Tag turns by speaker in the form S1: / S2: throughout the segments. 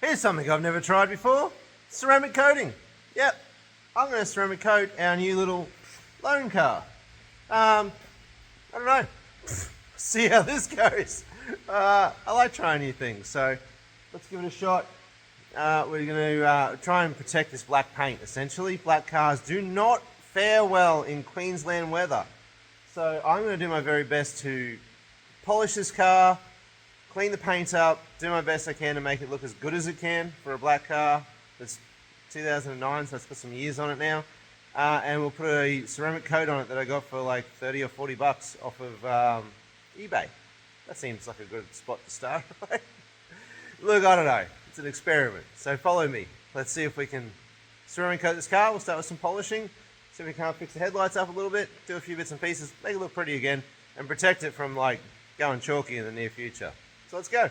S1: Here's something I've never tried before. Ceramic coating. Yep, I'm going to ceramic coat our new little loan car. I don't know. See how this goes. I like trying new things, so let's give it a shot. We're going to try and protect this black paint, essentially. Black cars do not fare well in Queensland weather. So I'm going to do my very best to polish this car, clean the paint up, do my best I can to make it look as good as it can for a black car. It's 2009, so it's got some years on it now. And we'll put a ceramic coat on it that I got for like 30 or 40 bucks off of eBay. That seems like a good spot to start. Look, I don't know. It's an experiment. So follow me. Let's see if we can ceramic coat this car. We'll start with some polishing. See if we can't fix the headlights up a little bit, do a few bits and pieces, make it look pretty again, and protect it from like going chalky in the near future. So let's go.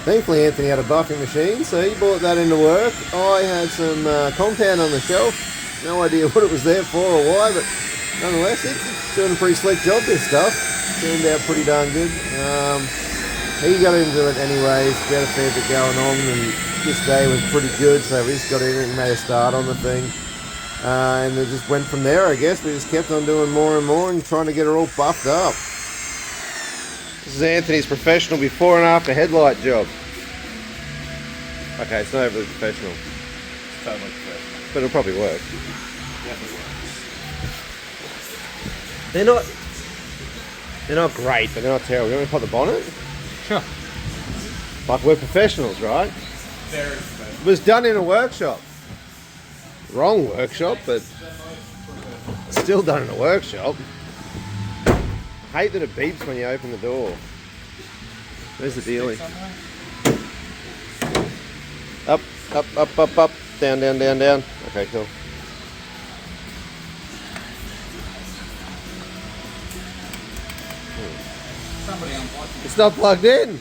S2: Thankfully Anthony had a buffing machine, so he brought that into work. I had some compound on the shelf. No idea what it was there for or why, but nonetheless, it's doing a pretty slick job, this stuff. Turned out pretty darn good. He got into it anyways, got a fair bit going on, and this day was pretty good, so we just got in and made a start on the thing. And it just went from there, I guess. We just kept on doing more and more and trying to get it all buffed up. This is Anthony's professional before and after headlight job. Okay, it's not overly professional.
S3: It's totally professional.
S2: But it'll probably work.
S3: Definitely works.
S2: They're not great, but they're not terrible. You want me to pop the bonnet?
S3: Sure.
S2: Like, we're professionals, right?
S3: Very professional.
S2: It was done in a workshop. Wrong workshop, but still done in a workshop. I hate that it beeps when you open the door. There's the dealie. Up, up, up, up, up. Down, down, down, down. Okay, cool.
S3: Somebody unplugged it.
S2: It's not plugged in.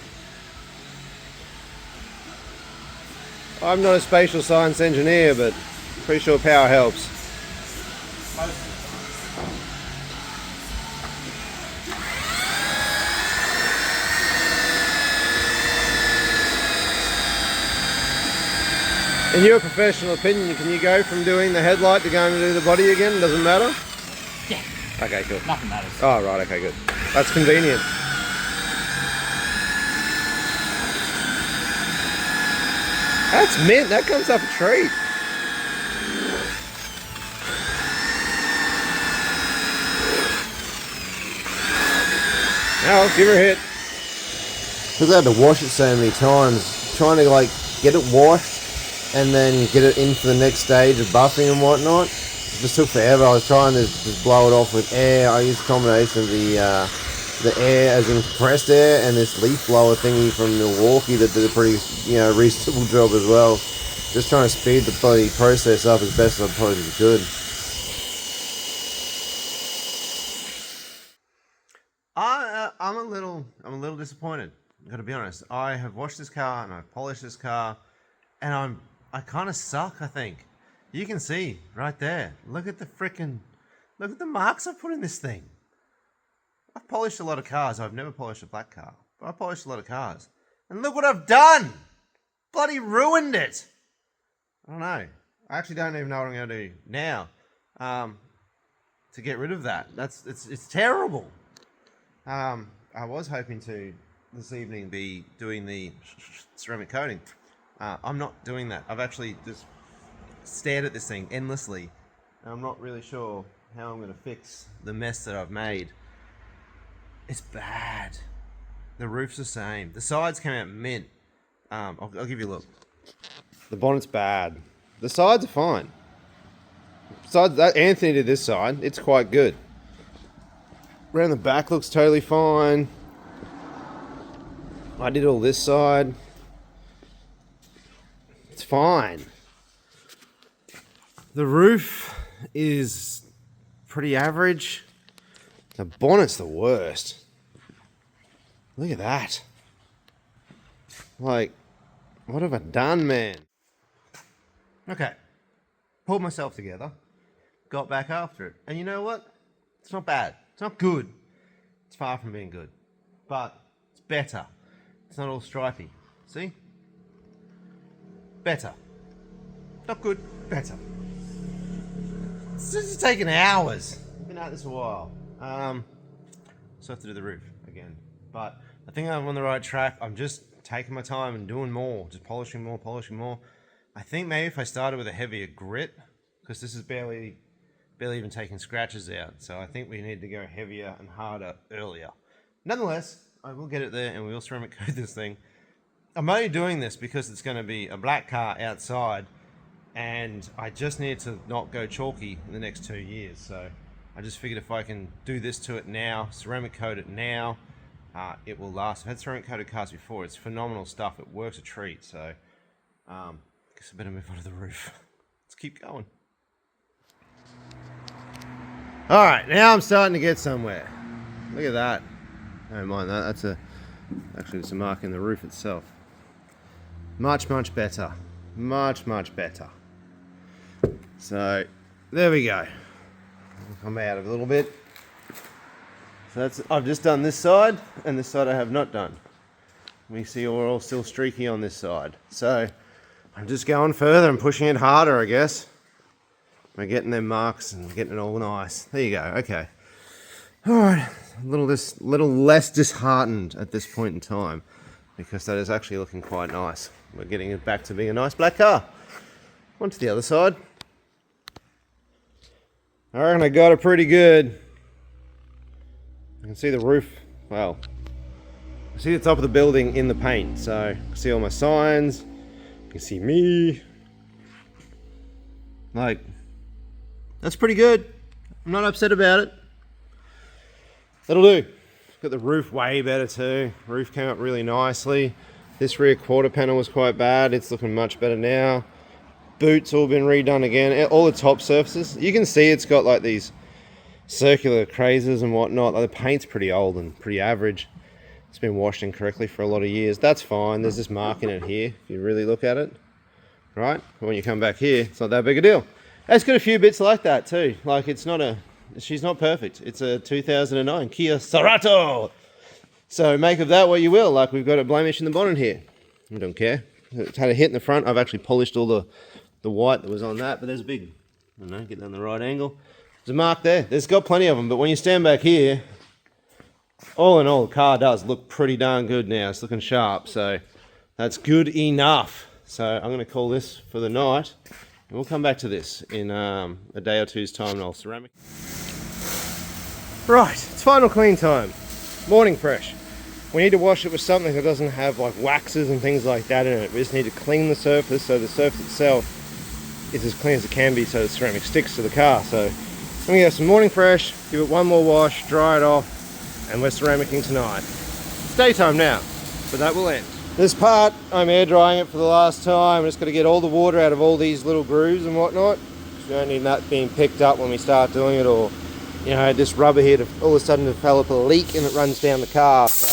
S2: I'm not a spatial science engineer, but pretty sure power helps.
S3: Most of the
S2: In your professional opinion, can you go from doing the headlight to going to do the body again? Doesn't matter?
S3: Yeah.
S2: Okay, cool.
S3: Nothing matters.
S2: Oh, right, okay, good. That's convenient. That's mint. That comes up a treat. Now, give her a hit. Because I had to wash it so many times, trying to like get it washed and then get it in for the next stage of buffing and whatnot. It just took forever. I was trying to just blow it off with air. I used a combination of the air as in compressed air and this leaf blower thingy from Milwaukee that did a pretty reasonable job as well. Just trying to speed the bloody process up as best as I probably could.
S1: I'm a little disappointed. I've got to be honest. I have washed this car and I've polished this car, and I kind of suck. I think you can see right there. Look at the marks I've put in this thing. I've polished a lot of cars. I've never polished a black car, but I've polished a lot of cars, and look what I've done. Bloody ruined it. I don't know. I actually don't even know what I'm going to do now to get rid of that. It's terrible. I was hoping to this evening be doing the ceramic coating. I'm not doing that. I've actually just stared at this thing endlessly, and I'm not really sure how I'm going to fix the mess that I've made. It's bad. The roof's the same. The sides came out mint. I'll give you a look.
S2: The bonnet's bad. The sides are fine. Besides that, Anthony did this side. It's quite good. Around the back looks totally fine. I did all this side. It's fine. The roof is pretty average. The bonnet's the worst. Look at that. Like, what have I done, man?
S1: Okay. Pulled myself together. Got back after it. And you know what? It's not bad. It's not good. It's far from being good. But it's better. It's not all stripy. See? Better. Not good, better. It's just taking hours. I've been at this a while. So I have to do the roof again. But I think I'm on the right track. I'm just taking my time and doing more. Just polishing more, polishing more. I think maybe if I started with a heavier grit, because this is barely even taking scratches out. So I think we need to go heavier and harder earlier. Nonetheless, I will get it there and we will ceramic coat this thing. I'm only doing this because it's going to be a black car outside and I just need to not go chalky in the next 2 years. So I just figured if I can do this to it now, ceramic coat it now, it will last. I've had ceramic coated cars before. It's phenomenal stuff. It works a treat. So I guess I better move on to the roof. Let's keep going. All right, now I'm starting to get somewhere. Look at that. Don't mind that. That's actually it's a mark in the roof itself. Much better. Much better. So there we go. I'll come out a little bit. So I've just done this side, and this side I have not done. We see we're all still streaky on this side. So I'm just going further and pushing it harder, I guess. We're getting them marks and getting it all nice. There you go. Okay. All right. A little less disheartened at this point in time because that is actually looking quite nice. We're getting it back to being a nice black car. On to the other side. I reckon I got it pretty good. You can see the roof. Well, I see the top of the building in the paint. So I can see all my signs. You can see me. Like, that's pretty good. I'm not upset about it. That'll do. Got the roof way better too. Roof came up really nicely. This rear quarter panel was quite bad. It's looking much better now. Boots all been redone again. All the top surfaces. You can see it's got like these circular crazes and whatnot. Like the paint's pretty old and pretty average. It's been washed incorrectly for a lot of years. That's fine. There's this mark in it here if you really look at it. Right? When you come back here, it's not that big a deal. It's got a few bits like that too. Like she's not perfect. It's a 2009 Kia Cerato. So make of that what you will. Like we've got a blemish in the bonnet here. I don't care. It's had a hit in the front. I've actually polished all the white that was on that, but there's a big, I don't know, get that on the right angle. There's a mark there. There's got plenty of them, but when you stand back here, all in all, the car does look pretty darn good now. It's looking sharp, so that's good enough. So I'm going to call this for the night. And we'll come back to this in a day or two's time and I'll ceramic. Right, it's final clean time. Morning fresh. We need to wash it with something that doesn't have like waxes and things like that in it. We just need to clean the surface so the surface itself is as clean as it can be so the ceramic sticks to the car. So I'm going to get some morning fresh, give it one more wash, dry it off, and we're ceramicing tonight. It's daytime now, but that will end. This part, I'm air drying it for the last time. I'm just going to get all the water out of all these little grooves and whatnot. You don't need that being picked up when we start doing it, or you know, this rubber here to all of a sudden develop a leak and it runs down the car. So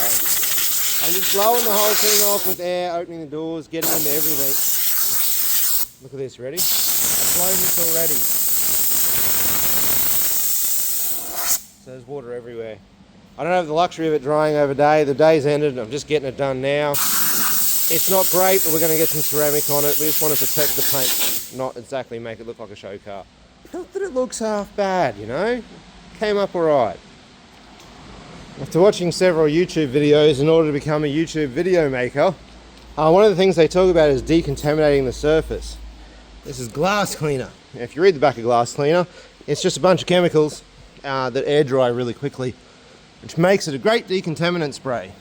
S1: I'm just blowing the whole thing off with air, opening the doors, getting into everything. Look at this, ready? I've blown this already. So there's water everywhere. I don't have the luxury of it drying over day. The day's ended and I'm just getting it done now. It's not great, but we're going to get some ceramic on it. We just want to protect the paint, not exactly make it look like a show car. Not that it looks half bad, you know? Came up alright. After watching several YouTube videos in order to become a YouTube video maker, one of the things they talk about is decontaminating the surface. This is glass cleaner. If you read the back of glass cleaner, it's just a bunch of chemicals that air dry really quickly, which makes it a great decontaminant spray.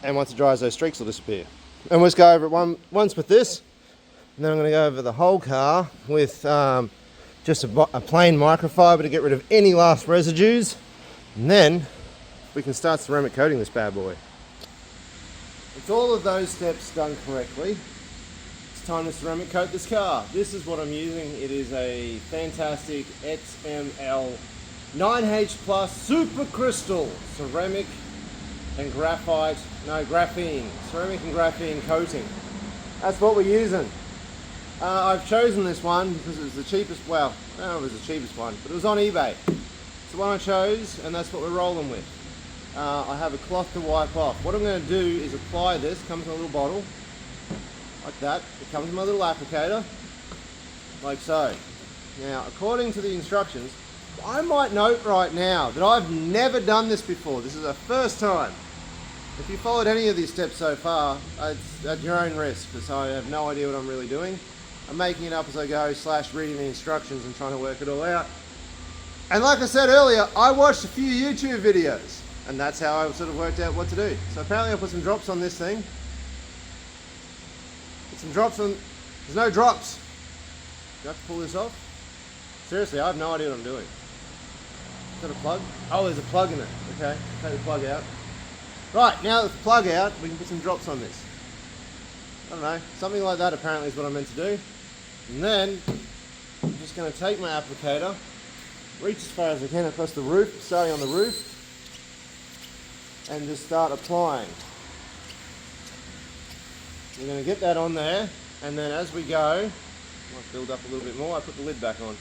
S1: And once it dries, those streaks will disappear. And we'll just go over it once with this, and then I'm going to go over the whole car with just a plain microfiber to get rid of any last residues, and then we can start ceramic coating this bad boy. With all of those steps done correctly, it's time to ceramic coat this car. This is what I'm using. It is a fantastic XML 9H Plus Super Crystal ceramic and graphite, no, graphene, ceramic and graphene coating. That's what we're using. I've chosen this one because it was the cheapest, well, I don't know if it was the cheapest one, but it was on eBay. It's the one I chose, and that's what we're rolling with.
S2: I have a cloth to wipe off. What I'm going to do is apply this. Comes in a little bottle, like that. It comes in my little applicator, like so. Now, according to the instructions, I might note right now that I've never done this before. This is the first time. If you followed any of these steps so far, it's at your own risk, because I have no idea what I'm really doing. I'm making it up as I go, / reading the instructions and trying to work it all out. And like I said earlier, I watched a few YouTube videos, and that's how I sort of worked out what to do. So apparently I put some drops on this thing. Put some drops on, there's no drops. Do you have to pull this off? Seriously, I have no idea what I'm doing. Is that a plug? Oh, there's a plug in it. Okay, take the plug out. Right, now that the plug out, we can put some drops on this. I don't know, something like that apparently is what I'm meant to do. And then, I'm just going to take my applicator, reach as far as I can across the roof, starting on the roof, and just start applying. We're going to get that on there, and then as we go, I might build up a little bit more. I put the lid back on.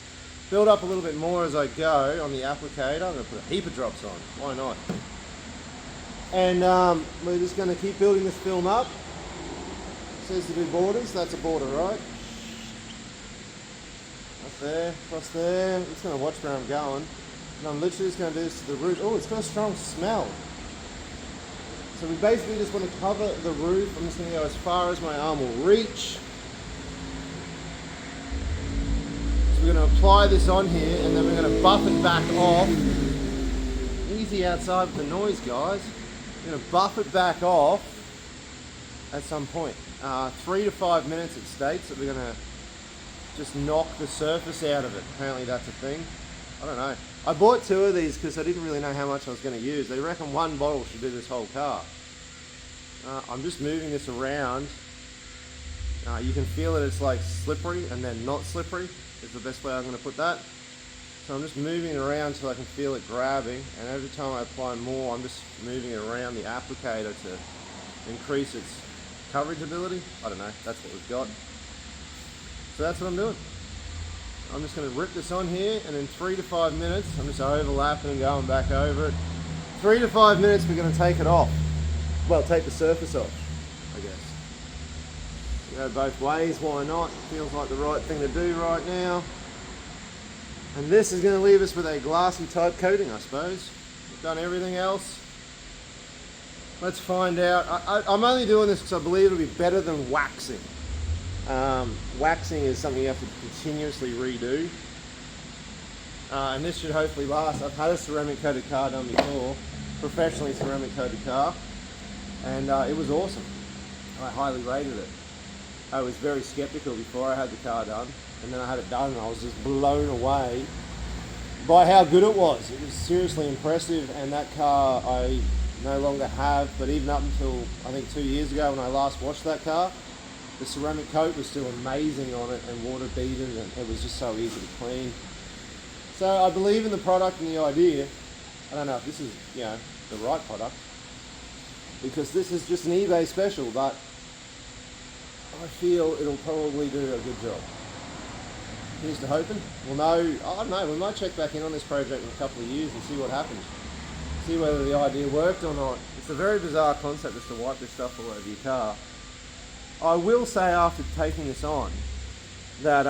S2: Build up a little bit more as I go on the applicator. I'm going to put a heap of drops on. Why not? And we're just going to keep building this film up. It says to do borders. That's a border, right? Up there, across there. I'm just going to watch where I'm going. And I'm literally just going to do this to the roof. Oh, it's got a strong smell. So we basically just want to cover the roof. I'm just going to go as far as my arm will reach. We're going to apply this on here, and then we're going to buff it back off. Easy outside with the noise, guys. We're going to buff it back off at some point. 3 to 5 minutes it states that we're going to just knock the surface out of it. Apparently that's a thing. I don't know. I bought 2 of these because I didn't really know how much I was going to use. They reckon 1 bottle should do this whole car. I'm just moving this around. You can feel that it's like slippery and then not slippery. Is the best way I'm going to put that. So I'm just moving it around so I can feel it grabbing, and every time I apply more, I'm just moving it around the applicator to increase its coverage ability. I don't know, that's what we've got. So that's what I'm doing. I'm just going to rip this on here, and in 3 to 5 minutes, I'm just overlapping and going back over it. 3 to 5 minutes, we're going to take it off. Well, take the surface off, I guess. Go both ways, why not? Feels like the right thing to do right now. And this is going to leave us with a glassy type coating, I suppose. We've done everything else. Let's find out. I'm only doing this because I believe it'll be better than waxing. Waxing is something you have to continuously redo. And this should hopefully last. I've had a ceramic coated car done before, professionally ceramic coated car, and it was awesome. I highly rated it. I was very skeptical before I had the car done, and then I had it done and I was just blown away by how good it was. It was seriously impressive, and that car I no longer have, but even up until I think 2 years ago when I last washed that car, the ceramic coat was still amazing on it and water beaten, and it was just so easy to clean. So I believe in the product and the idea. I don't know if this is, the right product, because this is just an eBay special, but I feel it'll probably do a good job. Here's to hoping. We'll know, I don't know, we might check back in on this project in a couple of years and see what happens. See whether the idea worked or not. It's a very bizarre concept just to wipe this stuff all over your car. I will say after taking this on that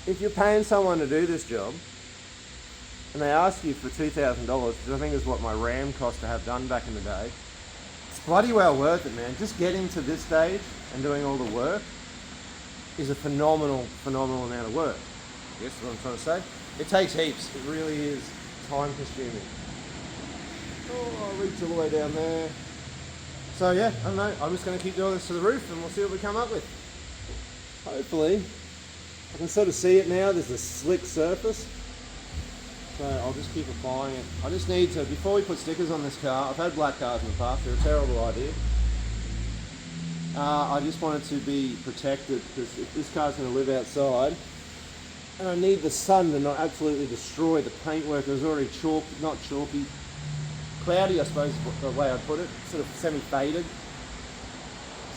S2: if you're paying someone to do this job and they ask you for $2,000, which I think is what my Ram cost to have done back in the day, it's bloody well worth it, man. Just getting to this stage and doing all the work is a phenomenal amount of work. I guess that's what I'm trying to say. It takes heaps. It really is time consuming. Oh, I'll reach all the way down there. So yeah, I don't know. I'm just going to keep doing this to the roof and we'll see what we come up with. Hopefully, I can sort of see it now. There's a slick surface. So I'll just keep applying it. I just need to, before we put stickers on this car, I've had black cars in the past, they're a terrible idea. I just want it to be protected, because if this car's going to live outside, and I need the sun to not absolutely destroy the paintwork. It was already not chalky, cloudy I suppose is the way I'd put it, sort of semi-faded.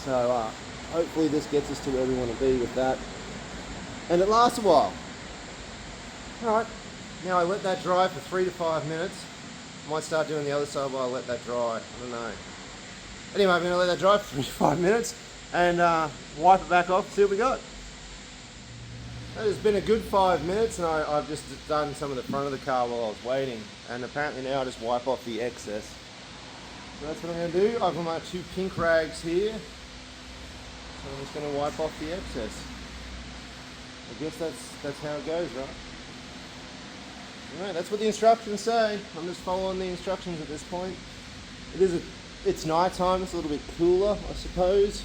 S2: So hopefully this gets us to where we want to be with that. And it lasts a while. Alright, now I let that dry for 3 to 5 minutes. Might start doing the other side while I let that dry. I don't know. Anyway, I'm going to let that dry for 5 minutes and wipe it back off, see what we got. That has been a good 5 minutes, and I've just done some of the front of the car while I was waiting, and apparently now I just wipe off the excess. So that's what I'm going to do. I've got my 2 pink rags here, so I'm just going to wipe off the excess. I guess that's how it goes, right? Alright, that's what the instructions say. I'm just following the instructions at this point. It's night time, it's a little bit cooler, I suppose.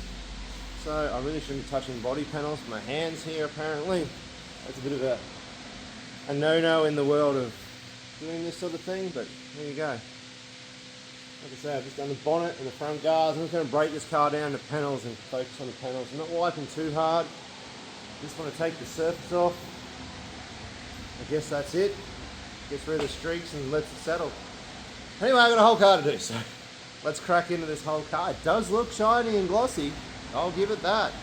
S2: So I really shouldn't be touching body panels with my hands here, apparently. That's a bit of a no-no in the world of doing this sort of thing, but there you go. Like I say, I've just done the bonnet and the front guards. I'm just going to break this car down to panels and focus on the panels. I'm not wiping too hard. Just want to take the surface off. I guess that's it. Gets rid of the streaks and lets it settle. Anyway, I've got a whole car to do, so let's crack into this whole car. It does look shiny and glossy. I'll give it that.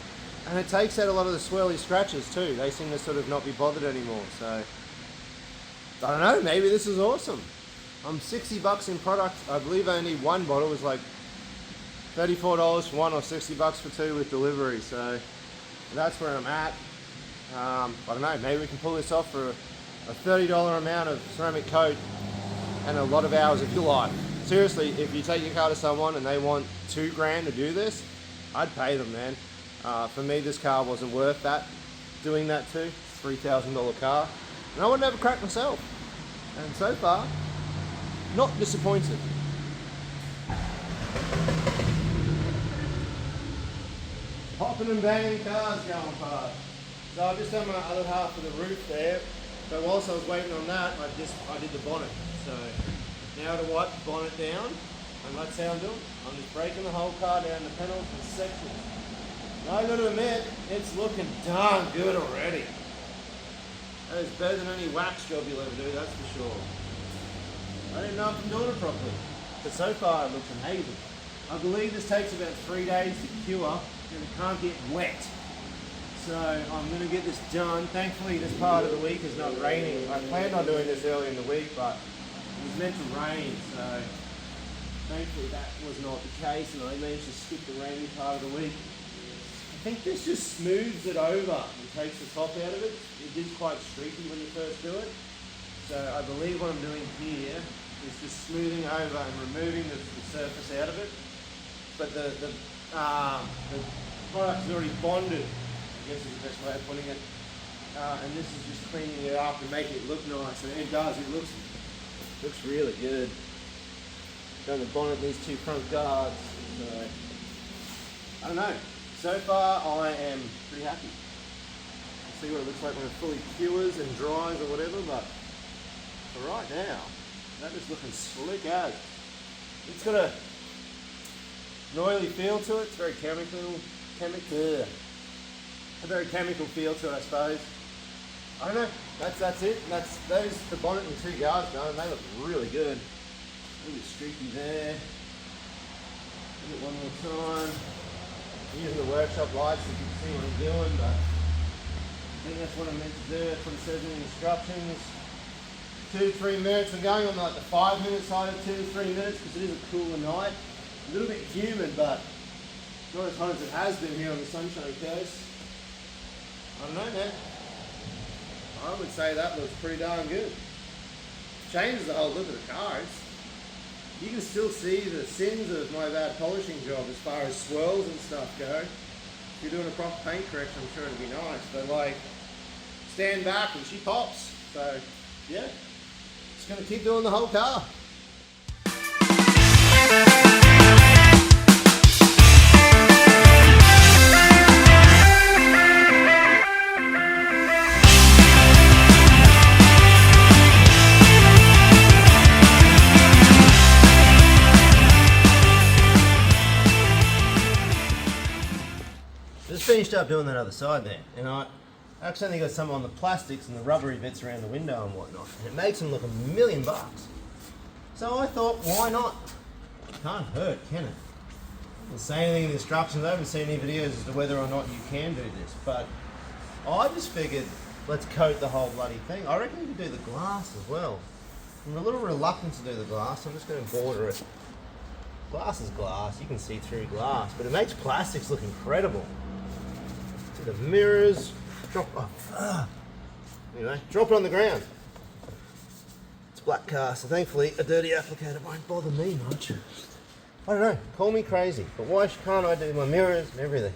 S2: And it takes out a lot of the swirly scratches too. They seem to sort of not be bothered anymore. So, I don't know, maybe this is awesome. I'm $60 in product. I believe only one bottle was like $34 for one or $60 for two with delivery. So, that's where I'm at. I don't know, maybe we can pull this off for a $30 amount of ceramic coat and a lot of hours of your life. Seriously, if you take your car to someone and they want $2,000 to do this, I'd pay them, man. For me, this car wasn't worth that, doing that too. $3,000 car. And I wouldn't have a crack myself. And so far, not disappointed. Hopping and banging cars going past. So I've just done my other half of the roof there. But whilst I was waiting on that, I did the bonnet. So now to wipe the bonnet down, and that's how I'm doing. I'm just breaking the whole car down to panels and sections. Now I got to admit, it's looking darn good already. That is better than any wax job you'll ever do, that's for sure. I didn't know if I'm doing it properly, but so far it looks amazing. I believe this takes about 3 days to cure, and it can't get wet. So I'm going to get this done. Thankfully this part of the week is not raining. I planned on doing this early in the week, but it was meant to rain, so thankfully that was not the case, and I managed to skip the rainy part of the week. I think this just smooths it over and takes the top out of it. It is quite streaky when you first do it. So I believe what I'm doing here is just smoothing over and removing the surface out of it. But the product is already bonded, I guess is the best way of putting it. And this is just cleaning it up and making it look nice. And it does, it looks really good. Done the bonnet, these 2 front guards. So, I don't know. So far, I am pretty happy. We'll see what it looks like when it fully cures and dries or whatever, but for right now, that is looking slick as. It's got an oily feel to it. It's very a very chemical feel to it, I suppose. I don't know. That's it. That's the bonnet and 2 guards done. They look really good. A little bit streaky there. Do it one more time. I'm using the workshop lights so you can see what I'm doing, but I think that's what I'm meant to do. That's what it says in the instructions. 2 to 3 minutes. I'm going on like the 5-minute side of 2 to 3 minutes because it is a cooler night. A little bit humid, but not as hot as it has been here on the Sunshine Coast. I don't know, man. I would say that looks pretty darn good. Changes the whole look of the car. You can still see the sins of my bad polishing job as far as swirls and stuff go. If you're doing a proper paint correction, I'm sure it'd be nice. But like, stand back and she pops. So, yeah. Just gonna keep doing the whole car. Just finished up doing that other side there, and I accidentally got some on the plastics and the rubbery bits around the window and whatnot, and it makes them look $1,000,000. So I thought, why not? It can't hurt, can it? Doesn't say anything in the instructions. I haven't seen any videos as to whether or not you can do this, but I just figured, let's coat the whole bloody thing. I reckon you could do the glass as well.
S1: I'm a little reluctant to do the glass. I'm just going to border it. Glass is glass. You can see through glass, but it makes plastics look incredible. See the mirrors. Drop off. Anyway, drop it on the ground. It's a black car, so thankfully a dirty applicator won't bother me much. I don't know. Call me crazy, but why can't I do my mirrors and everything?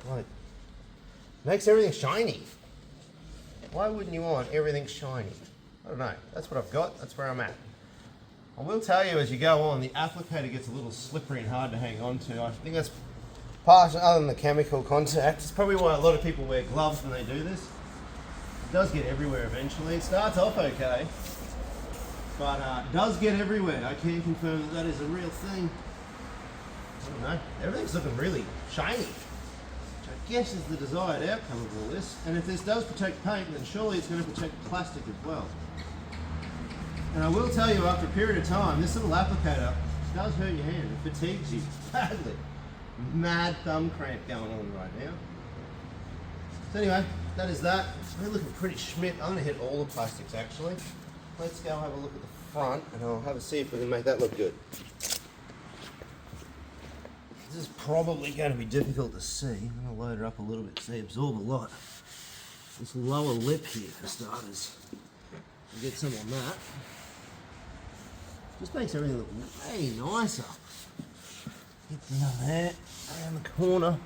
S1: Like, makes everything shiny. Why wouldn't you want everything shiny? I don't know. That's what I've got. That's where I'm at. I will tell you as you go on, the applicator gets a little slippery and hard to hang on to. I think that's part, other than the chemical contact. It's probably why a lot of people wear gloves when they do this. It does get everywhere eventually. It starts off okay, but it does get everywhere. I can confirm that that is a real thing. I don't know. Everything's looking really shiny, which I guess is the desired outcome of all this. And if this does protect paint, then surely it's going to protect plastic as well. And I will tell you, after a period of time, this little applicator does hurt your hand. It fatigues you badly. Mad thumb cramp going on right now. So anyway, that is that. We're looking pretty schmidt. I'm going to hit all the plastics actually. Let's go have a look at the front and I'll have a see if we can make that look good. This is probably going to be difficult to see. I'm going to load it up a little bit so they absorb a lot. This lower lip here for starters. We'll get some on that. Just makes everything look way nicer. Get down there, around the corner.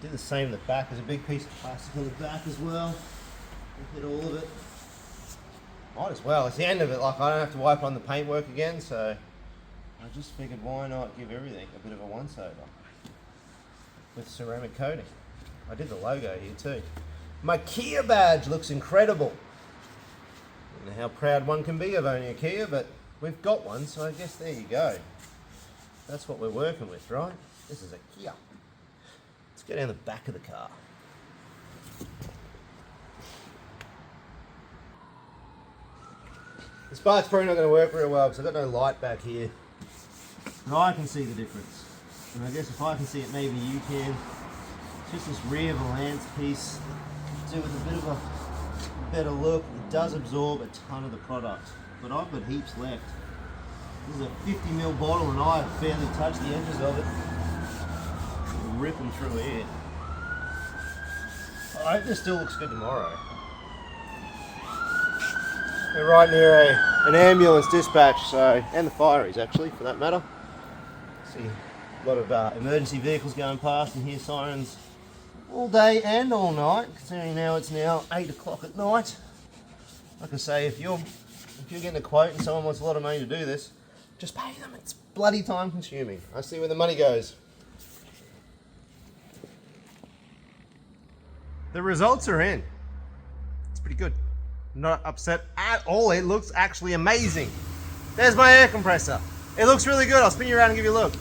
S1: Do the same in the back. There's a big piece of plastic on the back as well. We'll hit all of it. Might as well. It's the end of it. Like, I don't have to wipe on the paintwork again, so I just figured why not give everything a bit of a once-over with ceramic coating. I did the logo here too. My Kia badge looks incredible. I don't know how proud one can be of owning a Kia, but we've got one, so I guess there you go. That's what we're working with, right? This is a Kia. Let's go down the back of the car. This part's probably not going to work real well because I've got no light back here. But I can see the difference. And I guess if I can see it, maybe you can. It's just this rear valance piece. Do with a bit of a better look. It does absorb a ton of the product, but I've got heaps left. This is a 50ml bottle and I have barely touched the edges of it. Ripping through here. I hope this still looks good tomorrow. We're right near an ambulance dispatch, so, and the fireys actually, for that matter. See a lot of emergency vehicles going past and hear sirens all day and all night, considering now it's now 8 o'clock at night. Like I say, if you're getting a quote and someone wants a lot of money to do this, just pay them. It's bloody time consuming. I see where the money goes. The results are in. It's pretty good. Not upset at all. It looks actually amazing. There's my air compressor. It looks really good. I'll spin you around and give you a look.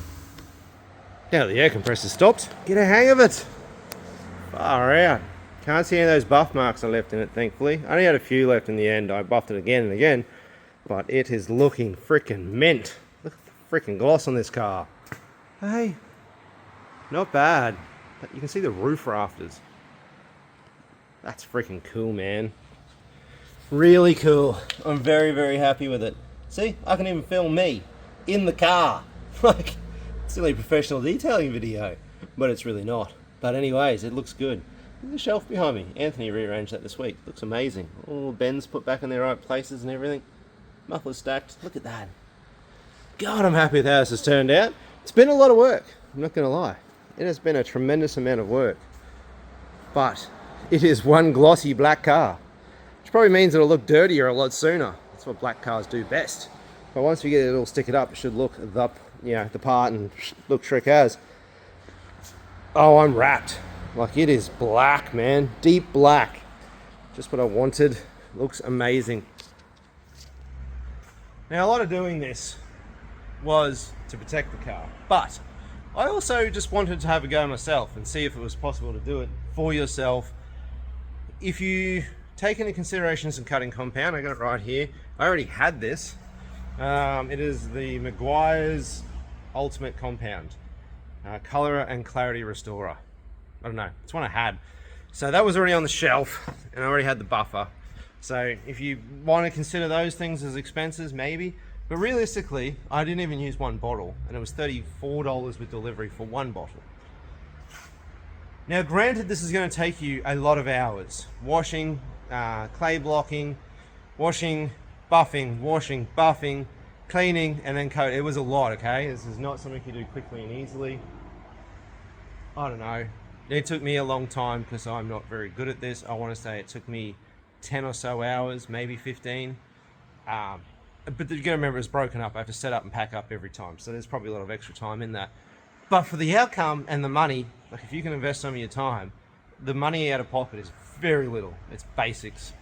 S1: Now the air compressor stopped. Get a hang of it. Far out. Can't see any of those buff marks I left in it, thankfully. I only had a few left in the end. I buffed it again and again. But it is looking freaking mint. Look at the freaking gloss on this car. Hey, not bad. You can see the roof rafters. That's freaking cool, man. Really cool. I'm very, very happy with it. See, I can even film me in the car. Like, silly professional detailing video, but it's really not. But anyways, it looks good. There's a shelf behind me. Anthony rearranged that this week. Looks amazing. All the bends put back in their right places and everything. Mufflers stacked. Look at that. God, I'm happy with how this has turned out. It's been a lot of work. I'm not going to lie. It has been a tremendous amount of work. But it is one glossy black car. Which probably means it'll look dirtier a lot sooner. That's what black cars do best. But once we get it all stick it up, it should look the part and look trick as. Oh, I'm wrapped. Like, it is black, man. Deep black. Just what I wanted. Looks amazing. Now, a lot of doing this was to protect the car, but I also just wanted to have a go myself and see if it was possible to do it for yourself. If you take into consideration some cutting compound, I got it right here. I already had this. It is the Meguiar's Ultimate Compound. Color and Clarity Restorer. I don't know, it's one I had. So that was already on the shelf and I already had the buffer. So if you want to consider those things as expenses, maybe. But realistically, I didn't even use one bottle, and it was $34 with delivery for one bottle. Now, granted, this is going to take you a lot of hours. Washing, clay blocking, washing, buffing, cleaning, and then coat. It was a lot, okay? This is not something you do quickly and easily. I don't know. It took me a long time because I'm not very good at this. I want to say it took me 10 or so hours, maybe 15. But you got to remember it's broken up. I have to set up and pack up every time. So there's probably a lot of extra time in that. But for the outcome and the money, like if you can invest some of your time, the money out of pocket is very little. It's basics.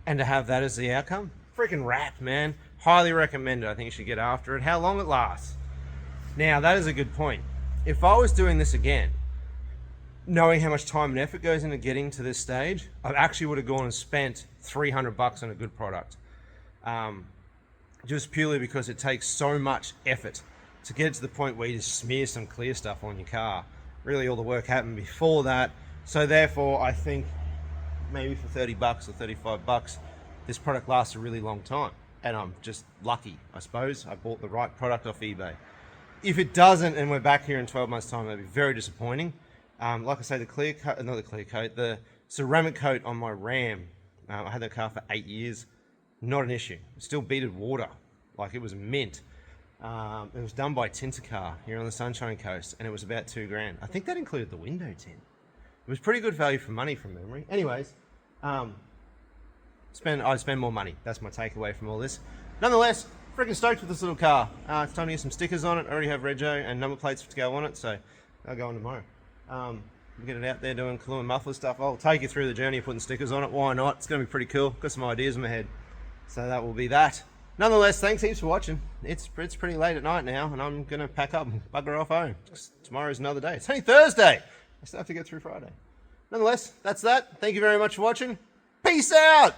S1: And to have that as the outcome, freaking wrapped, man. Highly recommend it. I think you should get after it. How long it lasts. Now, that is a good point. If I was doing this again, knowing how much time and effort goes into getting to this stage, I actually would have gone and spent $300 on a good product. Just purely because it takes so much effort to get it to the point where you just smear some clear stuff on your car. Really all the work happened before that. So therefore, I think maybe for $30 or $35, this product lasts a really long time. And I'm just lucky, I suppose. I bought the right product off eBay. If it doesn't, and we're back here in 12 months' time, that'd be very disappointing. Like I say, the ceramic coat on my Ram, I had that car for 8 years. Not an issue. Still beaded water, like it was mint. It was done by Tintercar here on the Sunshine Coast, and it was about $2,000. I think that included the window tint. It was pretty good value for money from memory. Anyways, I'd spend more money. That's my takeaway from all this. Nonetheless, freaking stoked with this little car. It's time to get some stickers on it. I already have rego and number plates to go on it, so I'll go on tomorrow. We'll get it out there doing Cologne muffler stuff. I'll take you through the journey of putting stickers on it. Why not? It's going to be pretty cool. Got some ideas in my head. So that will be that. Nonetheless, thanks heaps for watching. It's pretty late at night now, and I'm going to pack up and bugger off home. Tomorrow's another day. It's only Thursday. I still have to get through Friday. Nonetheless, that's that. Thank you very much for watching. Peace out!